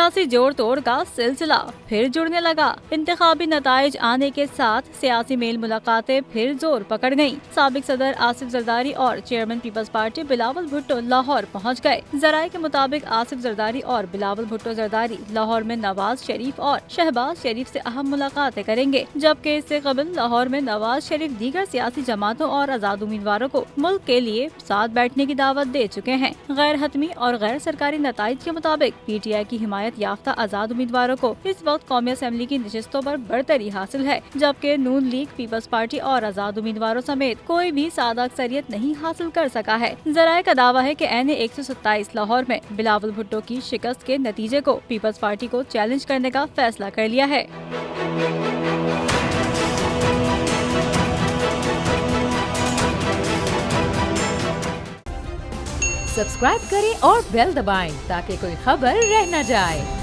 सियासी जोड़ तोड़ का सिलसिला फिर जुड़ने लगा। इंतखाबी नताइज आने के साथ सियासी मेल मुलाकातें फिर जोर पकड़ गयी। साबिक सदर आसिफ जरदारी और chairman Peoples Party Bilawal Bhutto Lahore पहुँच गए। जराये के मुताबिक आसिफ जरदारी और बिलावल भुट्टो जरदारी लाहौर में नवाज शरीफ और शहबाज शरीफ से अहम मुलाकातें करेंगे, जबकि इससे कबल लाहौर में नवाज शरीफ दीगर सियासी जमातों और आजाद उम्मीदवारों को मुल्क के लिए साथ बैठने की दावत दे चुके हैं। गैर हतमी और गैर सरकारी नताइज के मुताबिक PTI की हिमायत याफ्ता आजाद उम्मीदवारों को इस वक्त कौमी असेंबली की नशिस्तों पर बढ़तरी हासिल है, जबकि नून लीग, पीपल्स पार्टी और आजाद उम्मीदवारों समेत कोई भी सादा अक्सरियत नहीं हासिल कर सका है। जराये का दावा है कि NA 127 लाहौर में बिलावल भुट्टो की शिकस्त के नतीजे को पीपल्स पार्टी को चैलेंज करने का फैसला कर लिया है। सब्सक्राइब करें और बेल दबाएं ताकि कोई खबर रह न जाए।